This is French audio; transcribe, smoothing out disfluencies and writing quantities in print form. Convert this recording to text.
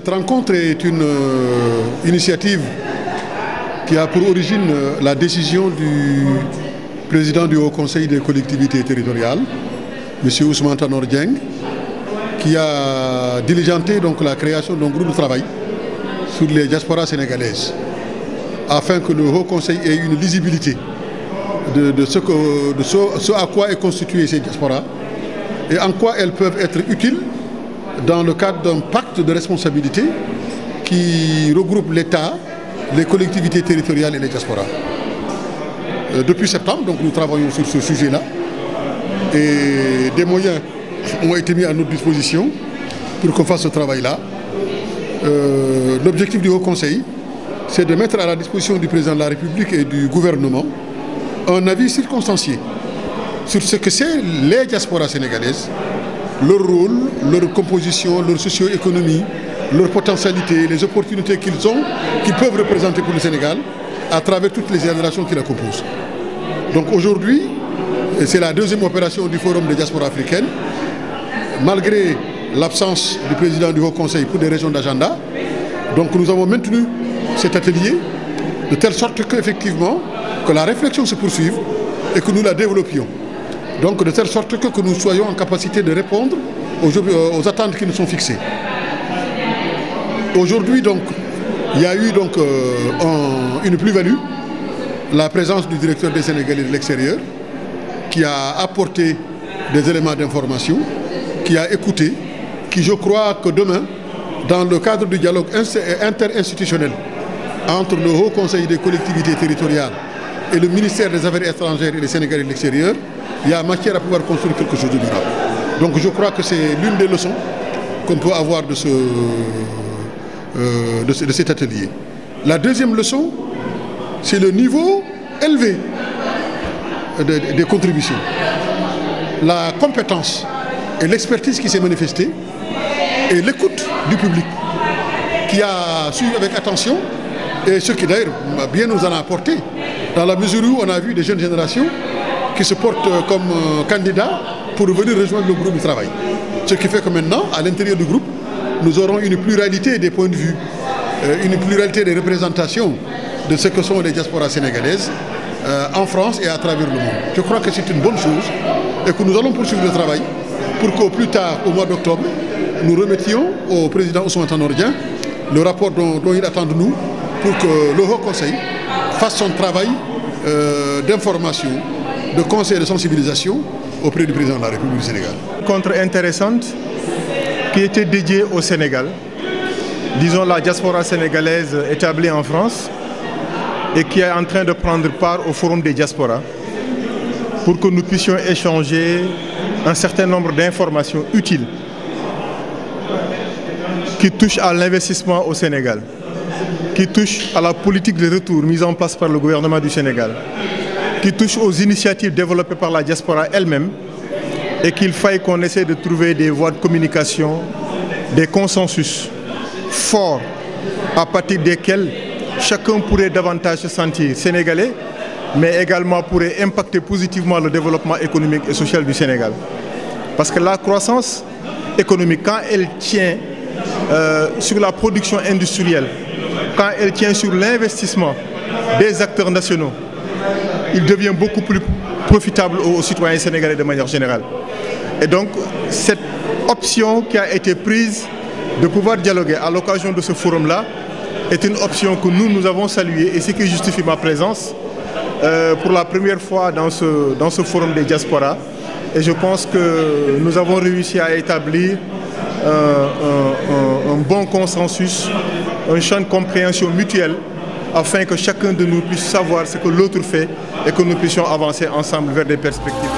Cette rencontre est une initiative qui a pour origine la décision du président du Haut Conseil des collectivités territoriales, M. Ousmane Tanor Dieng, qui a diligenté donc la création d'un groupe de travail sur les diasporas sénégalaises, afin que le Haut Conseil ait une lisibilité de ce à quoi est constituée ces diasporas et en quoi elles peuvent être utiles dans le cadre d'un pacte de responsabilité qui regroupe l'État, les collectivités territoriales et les diasporas. Depuis septembre, donc, nous travaillons sur ce sujet-là et des moyens ont été mis à notre disposition pour qu'on fasse ce travail-là. L'objectif du Haut Conseil, c'est de mettre à la disposition du président de la République et du gouvernement un avis circonstancié sur ce que c'est les diasporas sénégalaises, leur rôle, leur composition, leur socio-économie, leur potentialité, les opportunités qu'ils ont, qu'ils peuvent représenter pour le Sénégal à travers toutes les générations qui la composent. Donc aujourd'hui, c'est la deuxième opération du Forum des diasporas africaines. Malgré l'absence du président du Haut Conseil pour des raisons d'agenda, donc nous avons maintenu cet atelier de telle sorte qu'effectivement, que la réflexion se poursuive et que nous la développions. Donc de telle sorte que nous soyons en capacité de répondre aux attentes qui nous sont fixées. Aujourd'hui, donc, il y a eu donc, une plus-value, la présence du directeur des Sénégalais de l'extérieur, qui a apporté des éléments d'information, qui a écouté, qui je crois que demain, dans le cadre du dialogue interinstitutionnel entre le Haut Conseil des collectivités territoriales et le ministère des Affaires étrangères et des Sénégalais de l'extérieur, il y a matière à pouvoir construire quelque chose de durable. Donc je crois que c'est l'une des leçons qu'on peut avoir de cet atelier. La deuxième leçon, c'est le niveau élevé des contributions. La compétence et l'expertise qui s'est manifestée et l'écoute du public qui a suivi avec attention et ce qui d'ailleurs bien nous en a apporté dans la mesure où on a vu des jeunes générations qui se portent comme candidats pour venir rejoindre le groupe de travail. Ce qui fait que maintenant, à l'intérieur du groupe, nous aurons une pluralité des points de vue, une pluralité des représentations de ce que sont les diasporas sénégalaises en France et à travers le monde. Je crois que c'est une bonne chose et que nous allons poursuivre le travail pour qu'au plus tard, au mois d'octobre, nous remettions au président Ousmane Tanor Dieng le rapport dont il attend de nous pour que le Haut Conseil fasse son travail d'information, de conseil et de sensibilisation auprès du président de la République du Sénégal. Une rencontre intéressante qui était dédiée au Sénégal, disons la diaspora sénégalaise établie en France et qui est en train de prendre part au Forum des diasporas pour que nous puissions échanger un certain nombre d'informations utiles qui touchent à l'investissement au Sénégal, qui touchent à la politique de retour mise en place par le gouvernement du Sénégal, qui touchent aux initiatives développées par la diaspora elle-même et qu'il faille qu'on essaie de trouver des voies de communication, des consensus forts à partir desquels chacun pourrait davantage se sentir sénégalais, mais également pourrait impacter positivement le développement économique et social du Sénégal. Parce que la croissance économique, quand elle tient sur la production industrielle, quand elle tient sur l'investissement des acteurs nationaux, il devient beaucoup plus profitable aux citoyens sénégalais de manière générale. Et donc, cette option qui a été prise de pouvoir dialoguer à l'occasion de ce forum-là est une option que nous avons saluée et ce qui justifie ma présence pour la première fois dans ce forum des diasporas. Et je pense que nous avons réussi à établir un bon consensus, un champ de compréhension mutuelle afin que chacun de nous puisse savoir ce que l'autre fait et que nous puissions avancer ensemble vers des perspectives.